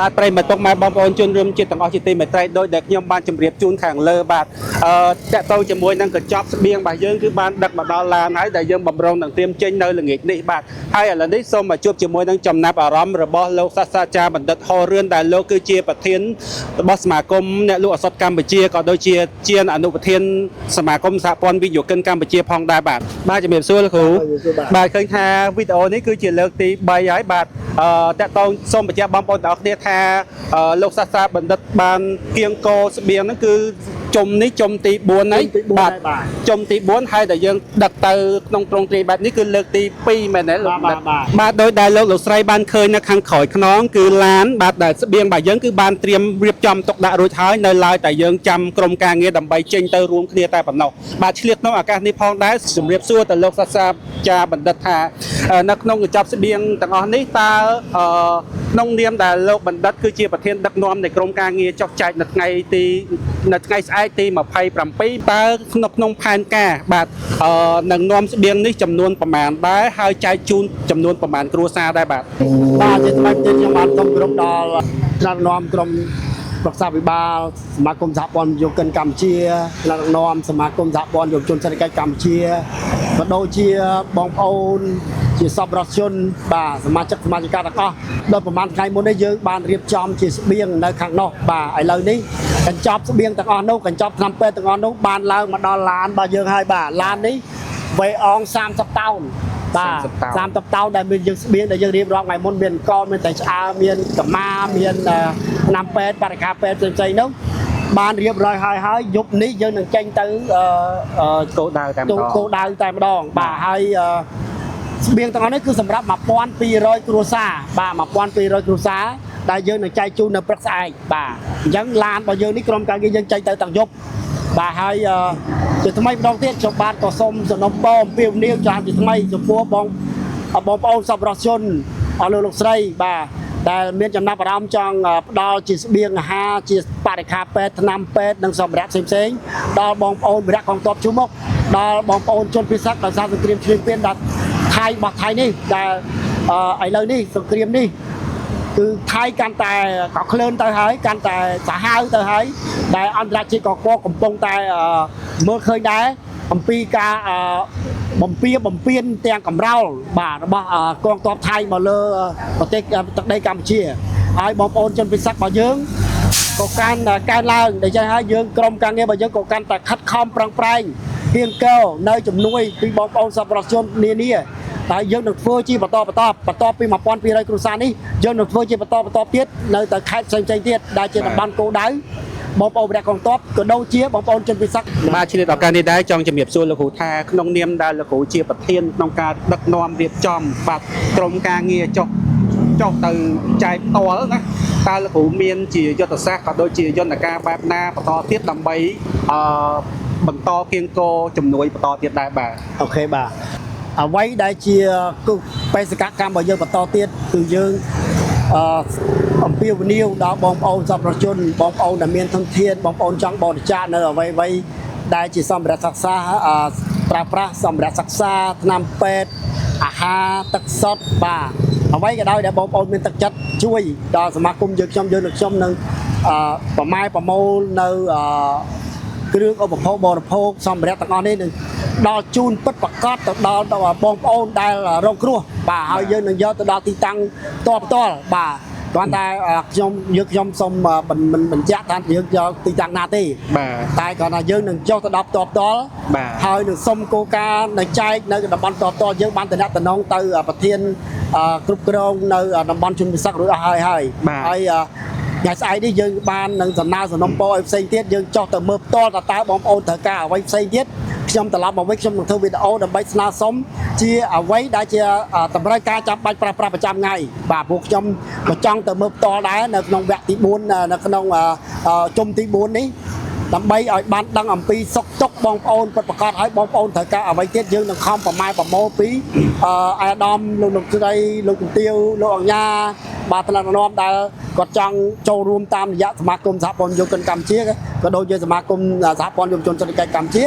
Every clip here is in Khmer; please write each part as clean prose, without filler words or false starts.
បាទប្រិមត្តមកបងប្អូនជនរួមជាតិទាំងអស់ជាទីមេត្រីដោយដែលខ្ញុំបានជម្រាបជូនខាងលើបាទតកតងជាមួយនឹងកញ្ចប់ស្បៀងរបស់យើងគឺបានដឹកមកដល់ឡានហើយដែលយើងបំរុងនឹងត្រៀមចេញនៅល្ងាចនេះបាទហើយឥឡូវនេះសូមមកជួបជាមួយនឹងចំណាប់អារម្មណ៍របស់លោកសាស្ត្រាចារ្យបណ្ឌិតហររឿនដែលលោកគឺជាប្រធានរបស់សមាគមអ្នកលក់ឱសថកម្ពុជាក៏ដូចជាជាអនុប្រធានសមាគមសហព័ន្ធវិនិយោគិនកម្ពុជាផងដែរបាទជំរាបសួរលោកគ្រូបាទឃើញថាវីដេអូនេះគឺជាលើកទី3ហើយបាទតកតងសូមបញ្ជាក់បងប្អូនទាំងអស់គ្នាថាលោកសាស្ត្រាបណ្ឌិតបានគៀងកោស្បៀងហ្នឹងគឺជុំនេះជុំទី4ហើយបាទជុំទី4ហើយដែលយើងដឹកទៅក្នុងទ្រង់ទ្រាយបែបនេះគឺលើកទី2មែនទេលោកបាទដោយដែលលោកស្រីបានឃើញនៅខាងក្រោយខ្នងគឺឡានបាទដែលស្បៀងរបស់យើងគឺបានត្រៀមរៀបចំទុកដាក់រួចហើយនៅឡើយតែយើងចាំក្រុមការងារដើម្បីចេញទៅរួមគ្នាតែប៉ុណ្ណោះបាទឆ្លៀតក្នុងឱកាសនេះផងដែរជម្រាបសួរទៅលោកសាស្ត្រាចារ្យបណ្ឌិតថានៅក្នុងកញ្ចប់ស្បៀងទាំងអស់នេះតើក្នុងនាមដែលលោកបណ្ឌិតគឺជាប្រធានដឹកនាំនៃក្រុមការងារចុះចែកនៅថ្ងៃស្អែកទី27តើក្នុងផែនការបាទនឹងនាំស្បៀងនេះចំនួនប្រមាណដែរហើយចែកជូនចំនួនប្រមាណគ្រួសារដែរបាទជាថ្មីទៀតខ្ញុំបានសូមគោរពដល់ថ្នាក់ដឹកនាំក្រុមប្រឹក្សាវិបាលសមាគមសហព័ន្ធយុវជនកម្ពុជាថ្នាក់ដឹកនាំសមាគមសហព័ន្ធយុវជនសេដ្ឋកិច្ចកម្ពុជាក៏ដូចជាបងប្អូនជាសប្បុរសជនបាទសមាជិកទាំងអស់ដល់ប្រហែលថ្ងៃមុននេះយើងបានរៀបចំជាស្បៀងនៅខាងនោះបាទឥឡូវនេះកញ្ចប់ស្បៀងទាំងអស់នោះកញ្ចប់ថ្នាំពេទ្យទាំងអស់នោះបានឡើងមកដល់ឡានរបស់យើងហើយបាទឡាននេះវ័យអង30តោនបាទ30តោនដែលមានយើងស្បៀងដែលយើងរៀបរាប់ថ្ងៃមុនមានកោមានតែឆ្អើមានកម្មាមានថ្នាំពេទ្យបរិក្ខារពេទ្យផ្សេងៗនោះបានរៀបរយហើយយប់នេះយើងនឹងចេញទៅគោលដៅតែម្ដងបាទហើយស្បៀងទាំងអស់នេះគឺសម្រាប់1200គ្រួសារបាទ1200គ្រួសារដែលយើងនឹងចែកជូននៅព្រឹកស្អែកបាទអញ្ចឹងឡានរបស់យើងនេះក្រុមការងារយើងចេញទៅទាំងយប់បាទហើយជាថ្មីម្ដងទៀតខ្ញុំបាទក៏សូមសំណូមពរអំពាវនាវចាស់ជាថ្មីចំពោះបងប្អូនសប្បុរសជនអស់លោកស្រីបាទដែលមានចំណាប់អារម្មណ៍ចង់ផ្ដល់ជាស្បៀងអាហារជាបរិក្ខារពេទ្យថ្នាំពេទ្យនិងសម្ភារៈផ្សេងៗដល់បងប្អូនវិរៈកងទ័ពជួរមុខដល់បងប្អូនជនពិសេសដោយសារសង្គ្រាមឈ្លានពានដល់ថៃរបស់ថៃនេះដែលឥឡូវនេះសង្គ្រាមនេះគឺថៃកាន់តែកក្លឿនទៅហើយកាន់តែសាហាវទៅហើយដែលអន្តរជាតិក៏កំពុងតែមើលឃើញដែរអំពីការបំពេញទាំងកំរោលបាទរបស់កងទ័ពថៃមកលើប្រទេសទឹកដីកម្ពុជាហើយបងប្អូនជនពិសេសរបស់យើងក៏កាន់កើនឡើងដូច្នេះហើយយើងក្រុមការងាររបស់យើងក៏កាន់តែខិតខំប្រឹងប្រែងហ៊ានកោនៅជំនួយពីបងប្អូនសប្បុរសជននានាតែយើងនឹងធ្វើជាបន្តពី1200គ្រួសារនេះយើងនឹងធ្វើជាបន្តទៀតនៅទៅខេត្តផ្សេងៗទៀតដែលជាតំបន់គោលដៅបងប្អូនព្រះកងទ័ពក៏ដូចជាបងប្អូនជនពិសេសបាទឆ្លៀតឱកាសនេះដែរចង់ជំរាបសួរលោកគ្រូថាក្នុងនាមដែលលោកគ្រូជាប្រធានក្នុងការដឹកនាំរៀបចំបាទក្រុមការងារចុះទៅចែកផ្ទាល់ណាតើលោកគ្រូមានជាយុទ្ធសាស្ត្រក៏ដូចជាយន្តការបែបណាបន្តទៀតដើម្បីបន្តគៀងគរជំនួយបន្តទៀតដែរបាទអូខេបាទអ្វីដែលជាបេសកកម្មរបស់យើងបន្តទៀតគឺយើងអំពាវនាវដល់បងប្អូនសប្បុរសជនបងប្អូនដែលមានធនធានបងប្អូនចង់បរិច្ចាគនៅអ្វីដែលជាសម្ភារៈសិក្សាប្រើប្រាស់សម្ភារៈសិក្សាថ្នាំពេទ្យអាហារទឹកសុទ្ធបាទអ្វីក៏ដោយដែលបងប្អូនមានទឹកចិត្តជួយដល់សមាគមយើងខ្ញុំនឹងប្រម៉ែប្រមូលនៅគ្រឿងឧបភោគបរិភោគសម្ភារៈទាំងអស់នេះនឹងដល់ជូនពិតប្រាកដទៅដល់បងប្អូនដែលរងគ្រោះបាទហើយយើងនឹងយកទៅដល់ទីតាំងផ្ទាល់បាទគ្រាន់តែខ្ញុំសូមបញ្ជាក់ថាយើងយកទីតាំងណាទេបាទតែគ្រាន់តែយើងនឹងចុះទៅដល់ផ្ទាល់បាទហើយនឹងសុំគោលការណ៍នៅចែកនៅតំបន់ផ្ទាល់យើងបានតំណងទៅប្រធានគ្រប់គ្រងនៅតំបន់ជនពិសេសរួចអស់ហើយហើយថ្ងៃស្អែកនេះយើងបាននឹងសំណើសំណុំពរឲ្យផ្សេងទៀតយើងចុះទៅមើលផ្ទាល់តើបងប្អូនត្រូវការអ្វីផ្សេងទៀតខ្ញុំត្រឡប់មកវិញខ្ញុំនឹងធ្វើវីដេអូដើម្បីស្នើសុំជាអ្វីដែលជាតម្រូវការចាំបាច់ប្រើប្រាស់ប្រចាំថ្ងៃបាទពួកខ្ញុំក៏ចង់ទៅមើលផ្ទាល់ដែរនៅក្នុងវគ្គទី4នៅក្នុងជុំទី4នេះដើម្បីឲ្យបានដឹងអំពីសុខទុក្ខបងប្អូនពិតប្រាកដហើយបងប្អូនត្រូវការអ្វីទៀតយើងនឹងខំប្រម៉ែប្រមូលពីអាដាមលោកស្រីលោកជំទាវលោកអង្ញា បាទថ្នាក់ដឹកនាំដែលគាត់ចង់ចូលរួមតាមរយៈសមាគមសហព័ន្ធយុវជនកម្ពុជាក៏ដូចជាសមាគមសហព័ន្ធយុវជនសេដ្ឋកិច្ចកម្ពុជា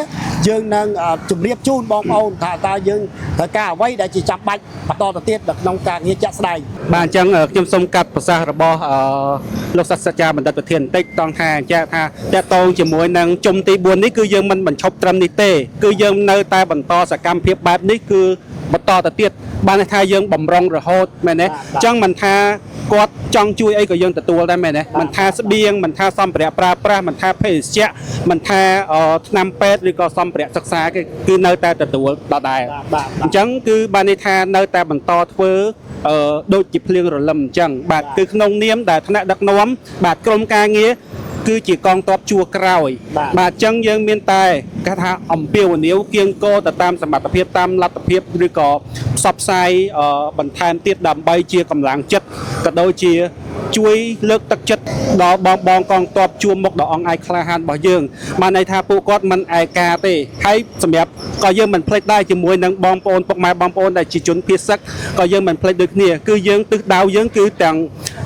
យើងនឹងជម្រាបជូនបងប្អូនថាតើយើងត្រូវការអ្វីដែលជាចាំបាច់បន្តទៅទៀតនៅក្នុងការងារជាក់ស្ដែងបាទអញ្ចឹងខ្ញុំសូមកាត់ប្រសាសន៍របស់លោកសាស្ត្រាចារ្យបណ្ឌិតប្រធានបន្តិចតង់ថាចាថាតកតងជាមួយនឹងជុំទី4នេះគឺយើងមិនបញ្ឈប់ត្រឹមនេះទេគឺយើងនៅតែបន្តសកម្មភាពបែបនេះគឺបន្តទៅទៀតបានន័យថាយើងបំរុងរហូតមែនទេអញ្ចឹងមិនថាគាត់ចង់ជួយអីក៏យើងទទួលដែរមែនទេមិនថាស្បៀងមិនថាសម្ភារៈប្រើប្រាស់មិនថាភេសជ្ជៈមិនថាថ្នាំពេទ្យឬក៏សម្ភារៈសិក្សាគឺនៅតែទទួលដដែលអញ្ចឹងគឺបានន័យថានៅតែបន្តធ្វើដូចជាភ្លៀងរលឹមអញ្ចឹងបាទគឺក្នុងនាមដែលថ្នាក់ដឹកនាំបាទក្រុមការងារគឺជាកងទ័ពជួរក្រោយបាទអញ្ចឹងយើងមានតែគេថាអំពាវនាវគៀងគរទៅតាមសមត្ថភាពតាមលទ្ធភាពឬក៏ផ្សព្វផ្សាយបន្ថែមទៀតដើម្បីជាកម្លាំងចិត្តក៏ដូចជាជួយលើកទឹកចិត្តដល់បងកងទ័ពជួរមុខដ៏អង្អែលក្លាហានរបស់យើងបានន័យថាពួកគាត់មិនឯកាទេហើយសម្រាប់ក៏យើងមិនភ្លេចដែរជាមួយនឹងបងប្អូនពុកម៉ែបងប្អូនដែលជាជនភៀសសឹកក៏យើងមិនភ្លេចដូចគ្នាគឺយើងទិសដៅយើងគឺទាំង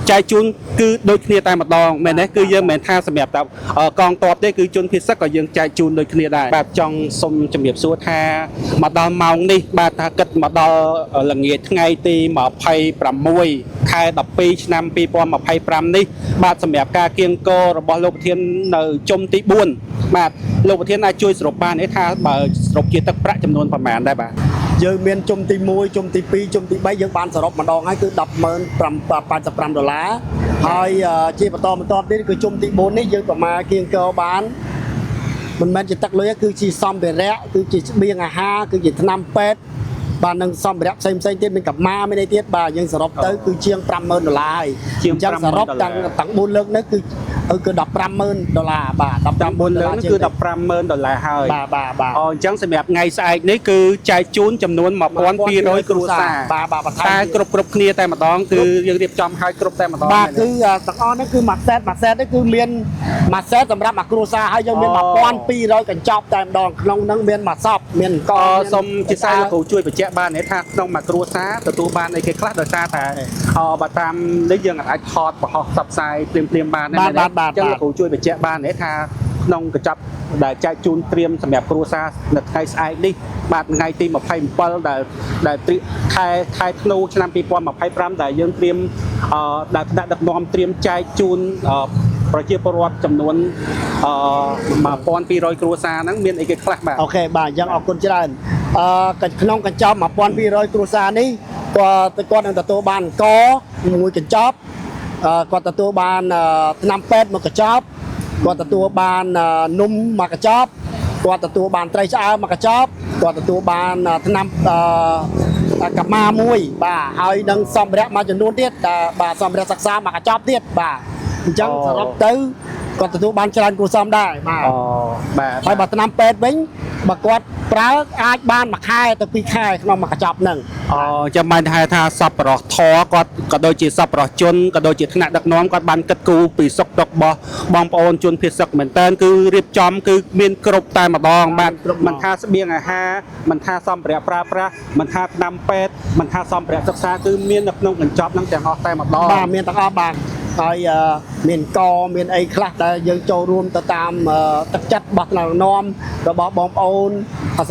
ចែកជូនគឺដូចគ្នាតែម្ដងមែនទេគឺយើងមិនថាសម្រាប់តែកងទ័ពទេគឺជនភៀសសឹកក៏យើងចែកជូនដូចគ្នាដែរបាទចង់សូមជំរាបសួរថាមកដល់ម៉ោងនេះបាទថាគិតមកដល់ល្ងាចថ្ងៃទី26ខែ12ឆ្នាំ2025នេះបាទសម្រាប់ការគៀងគររបស់លោកប្រធាននៅជុំទី4បាទលោកប្រធានអាចជួយសរុបបានទេថាបើសរុបជាទឹកប្រាក់ចំនួនប្រមាណដែរបាទយើងមានជុំទី1ជុំទី2ជុំទី3យើងបានសរុបម្ដងហើយគឺ$10,085ហើយជាបន្តទៀតគឺជុំទី4នេះយើងប្រមាណគៀងគរបានមិនមែនជាទឹកលុយទេគឺជាសម្ភារៈគឺជាស្បៀងអាហារគឺជាថ្នាំពេទ្យបាទនឹងសម្ភារៈផ្សេងទៀតមានកម្មាមានអីទៀតបាទយើងសរុបទៅគឺជាង$50,000ហើយអញ្ចឹងសរុបទាំង4លើកនេះគឺ$15,000បាទ14លើកនេះគឺ$15,000ហើយបាទអញ្ចឹងសម្រាប់ថ្ងៃស្អែកនេះគឺចែកជូនចំនួន1,200គ្រួសារបាទតែគ្រប់គ្នាតែម្ដងគឺយើងរៀបចំឲ្យគ្រប់តែម្ដងបាទគឺទាំងអស់នេះគឺមួយសេតនេះគឺមានមួយសេតសម្រាប់មួយគ្រួសារហើយយើងមាន1,200កញ្ចប់តែម្ដងក្នុងហ្នឹងមានមួយសពមានកសូមជាសាលោកគ្រូជួយបញ្ជាក់បានទេថាក្នុងមួយគ្រួសារទទួលបានអីគេខ្លះដោយសារតែបើតាមនេះយើងអាចថតបង្ហោះផ្សព្វផ្សាយភ្លាមបានទេអញ្ចឹងលោកគ្រូជួយបញ្ជាក់បានទេថាក្នុងកញ្ចប់ដែលចែកជូនត្រៀមសម្រាប់គ្រួសារនៅថ្ងៃស្អែកនេះបាទថ្ងៃទី27ដែលខែធ្នូឆ្នាំ2025ដែលយើងត្រៀមដែលថ្នាក់ដឹកនាំត្រៀមចែកជូនប្រជាពលរដ្ឋចំនួន1,200គ្រួសារហ្នឹងមានអីគេខ្លះបាទអូខេបាទអញ្ចឹងអរគុណច្រើនក្នុងកញ្ចប់1,200គ្រួសារនេះគាត់នឹងទទួលបានអង្គមួយកញ្ចប់គាត់ទទួលបានថ្នាំពេទ្យមួយកញ្ចប់គាត់ទទួលបាននំមួយកញ្ចប់គាត់ទទួលបានត្រីឆ្អើរមួយកញ្ចប់គាត់ទទួលបានថ្នាំកម្មាមួយបាទហើយនឹងសម្ភារៈមួយចំនួនទៀតបាទសម្ភារៈសិក្សាមួយកញ្ចប់ទៀតបាទអញ្ចឹងសរុបទៅគាត់ទទួលបានច្រើនគួរសមដែរបាទបាទហើយបើថ្នាំពេទ្យវិញបើគាត់ប្រើអាចបានមួយខែទៅ2ខែក្នុងមួយកញ្ចប់ហ្នឹងចាំបានថាសប្បុរសធម៌គាត់ក៏ដូចជាសប្បុរសជនក៏ដូចជាថ្នាក់ដឹកនាំគាត់បានគិតគូរពីសុខទុក្ខរបស់បងប្អូនជនភៀសសឹកមែនតើគឺរៀបចំគឺមានគ្រប់តែម្ដងបាទមិនថាស្បៀងអាហារមិនថាសម្ភារៈប្រើប្រាស់មិនថាថ្នាំពេទ្យមិនថាសម្ភារៈសិក្សាគឺមាននៅក្នុងកញ្ចប់ហ្នឹងទាំងអស់តែម្ដងបាទមានទាំងអស់បាទហើយមានកមានអីខ្លះដែលយើងចូលរួមទៅតាមទឹកចិត្តរបស់ថ្នាក់ដឹកនាំរបស់បងប្អូន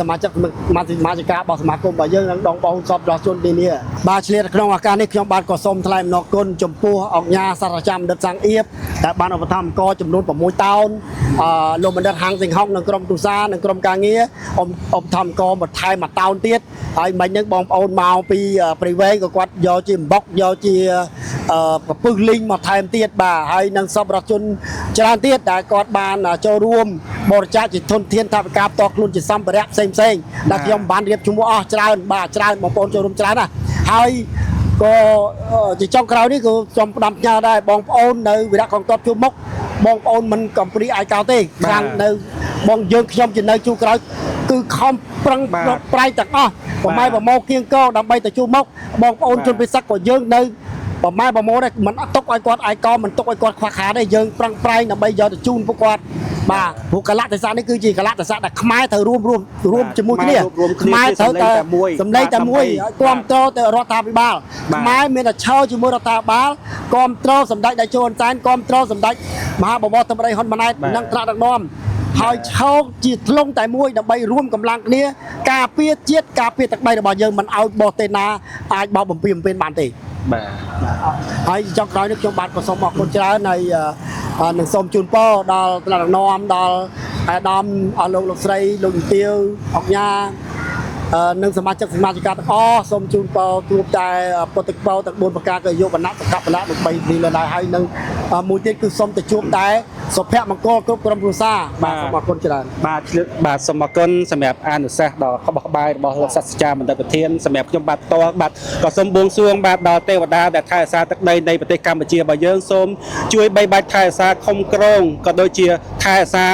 សមាជិកសមាជិការបស់សមាគមរបស់យើងនិងបងប្អូនសពដល់ជនទីនេះបាទឆ្លៀតក្នុងឱកាសនេះខ្ញុំបាទក៏សូមថ្លែងអំណរគុណចំពោះអង្គការសាស្ត្រាចារ្យបណ្ឌិតសាំងអៀបដែលបានឧបត្ថម្ភចំនួន6តោនលោកបណ្ឌិតហាងសិង្ហុកនិងក្រុមទូសានិងក្រុមការងារឧបត្ថម្ភបន្ថែម1តោនទៀតហើយមិញហ្នឹងបងប្អូនមកពីព្រៃវែងក៏គាត់យកជាអំបុកយកជាប្រពឹសលីងមកថែមទៀតបាទហើយនឹងសពរដ្ឋជនច្រើនទៀតដែលគាត់បានចូលរួមបរិច្ចាគជាធនធានថវិកាផ្ទាល់ខ្លួនជាសម្ភារៈផ្សេងដែលខ្ញុំបានរៀបចំអស់ច្រើនបាទច្រើនបងប្អូនចូលរួមច្រើនណាហើយក៏ជាចុងក្រោយនេះក៏ខ្ញុំផ្ដាំផ្ញើដែរបងប្អូននៅវិរៈកងទ័ពជួរមុខបងប្អូនមិនកំព្រីអាយកោទេខ្លាំងនៅបងយើងខ្ញុំជានៅជួរក្រោយគឺខំប្រឹងប្រែងទាំងអស់ប្រម៉ែប្រមោគៀងកោដើម្បីទៅជួរមុខបងប្អូនជនពិសេសក៏យើងនៅ ប្រម៉ែប្រមូលមិនអត់ទុកឲ្យគាត់អាយកមិនទុកឲ្យគាត់ខ្វះខាតទេយើងប្រឹងប្រែងដើម្បីយកទៅជូនពួកគាត់បាទព្រោះកលៈទេសៈនេះគឺជាកលៈទេសៈដែលខ្មែរត្រូវរួមជាមួយគ្នាខ្មែរត្រូវតែសម្លេងតែមួយឲ្យគ្រប់គ្រងទៅរដ្ឋាភិបាលខ្មែរមានតែឈរជាមួយរដ្ឋាភិបាលគ្រប់គ្រងសម្ដេចតេជោហ៊ុនសែនគ្រប់គ្រងសម្ដេចមហាបវរធម្មដីហ៊ុនម៉ាណែតនិងថ្នាក់ដឹកនាំហើយឈោកជាធ្លុងតែមួយដើម្បីរួមកម្លាំងគ្នាការពារជាតិការពារទឹកដីរបស់យើងមិនឲ្យបោះទេណាអាចបោះបំពេញបានទេបាទហើយចុងក្រោយនេះខ្ញុំបាទក៏សូមអរគុណច្រើនហើយនឹងសូមជូនពរដល់ថ្នាក់ដឹកនាំដល់អាដាមអស់លោកស្រីលោកជំទាវអង្គញានិងសមាជិកទាំងអស់សូមជូនពរជួបតែពុទ្ធិពរទាំង4ប្រការគឺយុវណៈសុខៈបលៈនឹង3នេះលើដែរហើយនឹងមួយទៀតគឺសូមទៅជួបតែសុភមង្គលគ្រប់ក្រុមគ្រួសារបាទសូមអរគុណច្រើនបាទសូមអរគុណសម្រាប់អនុសាសន៍ដ៏ក្បោះក្បាយរបស់លោកសាស្ត្រាចារ្យបណ្ឌិតប្រធានសម្រាប់ខ្ញុំបាទផ្ទាល់បាទក៏សូមបួងសួងបាទដល់ទេវតាដែលថែរក្សាទឹកដីនៃប្រទេសកម្ពុជារបស់យើងសូមជួយបីបាច់ថែរក្សាខុំក្រងក៏ដូចជាថែរក្សា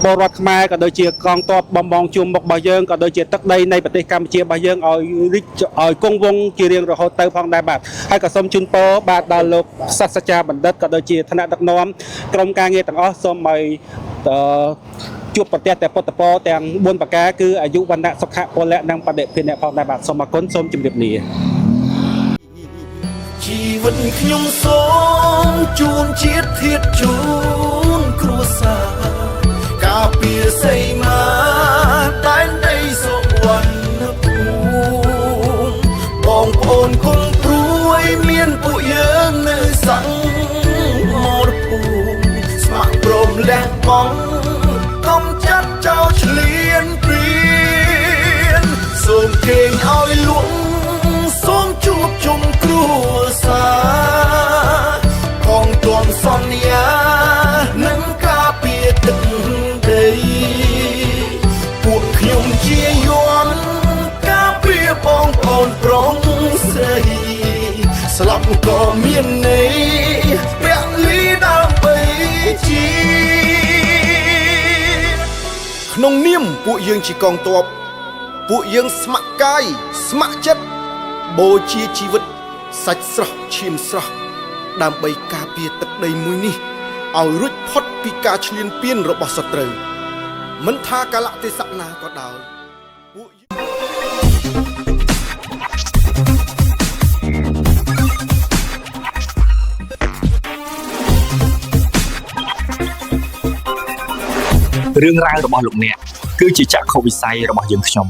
ពលរដ្ឋខ្មែរក៏ដូចជាកងទ័ពបំបងជួមមុខរបស់យើងក៏ដូចជាទឹកដីនៃប្រទេសកម្ពុជារបស់យើងឲ្យរីកឲ្យគង់វង្សជារៀងរហូតទៅផងដែរបាទហើយក៏សូមជូនពរបាទដល់លោកសាស្ត្រាចារ្យបណ្ឌិតក៏ដូចជាថ្នាក់ដឹកនាំក្រុមការងារទាំងអស់សូមឲ្យជួបប្រទះតែពុទ្ធពរទាំង4ប្រការគឺអាយុវណ្ណៈសុខៈពលៈនិងបដិភិនៈផងដែរបាទសូមអរគុណសូមជម្រាបលាជីវិតខ្ញុំសូមជូនជាតិធាតុជូនគ្រួសារការពារសីមាតែនដីសុវណ្ណភូមិបងប្អូនគុំព្រួយមានពួកយើងនៅសង្មរភូមិស្ម័គ្រព្រមលះបង់កុំចាត់ចោលឆ្លៀនព្រៀនសូមគេងឲ្យលួងសូមជួបជុំគ្រួសារផងទាំសន្យានឹងការពារទឹកដីពួកខ្ញុំជាយន់ការពារបងប្អូនប្រុសស្រីស្លាប់ក៏មានន័យពលីដើម្បីជីក្នុងនាមពួកយើងជាកងទ័ពពួកយើងស្ម័គ្រកាយស្ម័គ្រចិត្តបូជាជីវិតសាច់ស្រស់ឈាមស្រស់ដើម្បីការពារទឹកដីមួយនេះឲ្យរួចផុតពីការឈ្លានពានរបស់សត្រូវមិនថាកាលៈទេសៈណាក៏ដោយពួករឿងរ៉ាវរបស់លោកអ្នកគឺជាចក្ខុវិស័យរបស់យើងខ្ញុំ